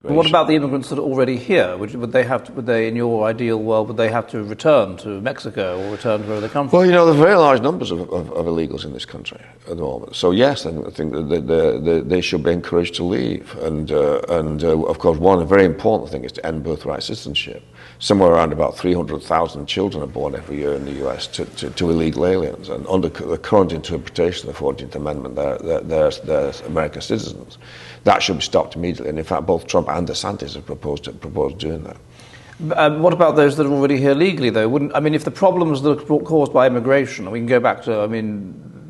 But what about the immigrants that are already here? Would they, in your ideal world, would they have to return to Mexico or return to where they come from? Well, there are very large numbers of illegals in this country at the moment. So yes, I think that they should be encouraged to leave. And of course, one very important thing is to end birthright citizenship. Somewhere around about 300,000 children are born every year in the U.S. to illegal aliens. And under the current interpretation of the 14th Amendment, they're American citizens. That should be stopped immediately. And in fact, both Trump and DeSantis have proposed doing that. What about those that are already here legally, though? If the problems that are caused by immigration, we can go back to,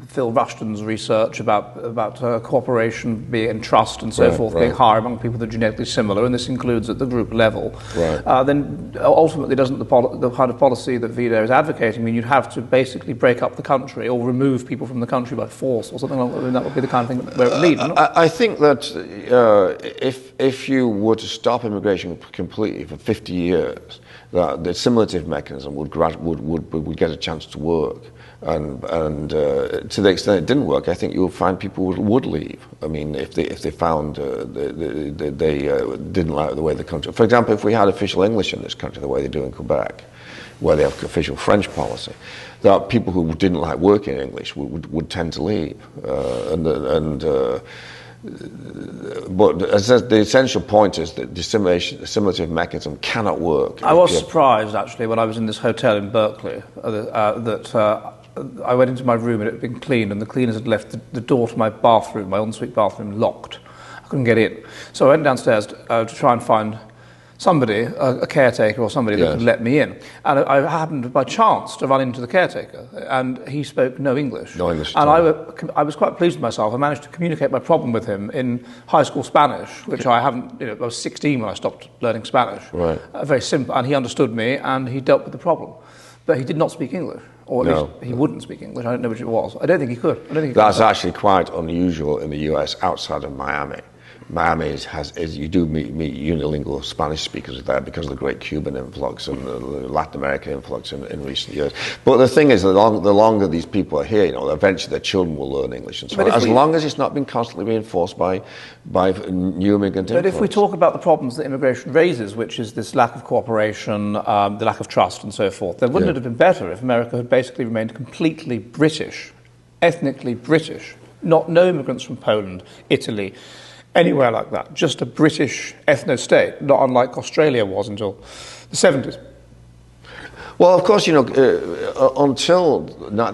Phil Rushton's research about cooperation and trust and so forth being higher among people that are genetically similar, and this includes at the group level. Right. Then ultimately, doesn't the kind of policy that Vito is advocating mean you'd have to basically break up the country or remove people from the country by force or something like that? That would be the kind of thing where it would lead. I think that if you were to stop immigration completely for 50 years, that the assimilative mechanism would get a chance to work. And to the extent it didn't work, I think you would find people would leave. If they found they didn't like the way the country. For example, if we had official English in this country, the way they do in Quebec, where they have official French policy, that people who didn't like working in English would tend to leave. But as I said, the essential point is that the assimilative mechanism cannot work. I was surprised, actually, when I was in this hotel in Berkeley, that I went into my room and it had been cleaned, and the cleaners had left the door to my bathroom, my ensuite bathroom, locked. I couldn't get in. So I went downstairs to try and find somebody, a caretaker or somebody that could let me in. And I happened by chance to run into the caretaker, and he spoke no English. No English. And I was quite pleased with myself. I managed to communicate my problem with him in high school Spanish, which I haven't, I was 16 when I stopped learning Spanish. Right. Very simple. And he understood me, and he dealt with the problem. But he did not speak English. Or at least he wouldn't speak English. I don't know which it was. I don't think he could. That's actually quite unusual in the US outside of Miami. Miami you do meet unilingual Spanish speakers there because of the great Cuban influx and the Latin American influx in recent years. But the thing is, the longer these people are here, eventually their children will learn English and so on, as long as it's not been constantly reinforced by new immigrant influence. But if we talk about the problems that immigration raises, which is this lack of cooperation, the lack of trust and so forth, then wouldn't it have been better if America had basically remained completely British, ethnically British, no immigrants from Poland, Italy, anywhere like that, just a British ethno-state, not unlike Australia was until the 70s. Well, of course, until the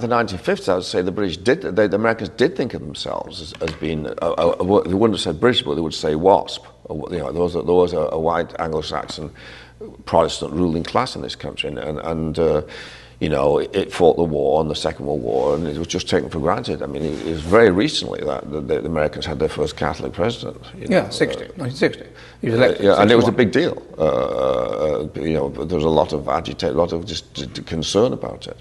1950s, I would say the Americans did think of themselves as being, they wouldn't have said British, but they would say WASP. There was a white Anglo-Saxon Protestant ruling class in this country, and it fought the war and the Second World War, and it was just taken for granted. It was very recently that the Americans had their first Catholic president. 1960. He was elected. And it was a big deal. There was a lot of just concern about it.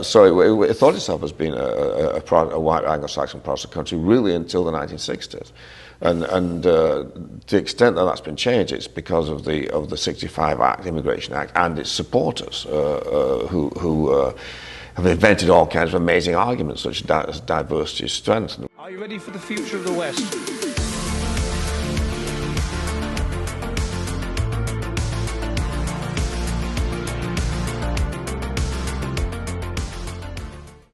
So it thought itself as being a white Anglo-Saxon Protestant country really until the 1960s. And to the extent that that's been changed, it's because of the 65 Act, Immigration Act, and its supporters who have invented all kinds of amazing arguments such as diversity is strength. Are you ready for the future of the West?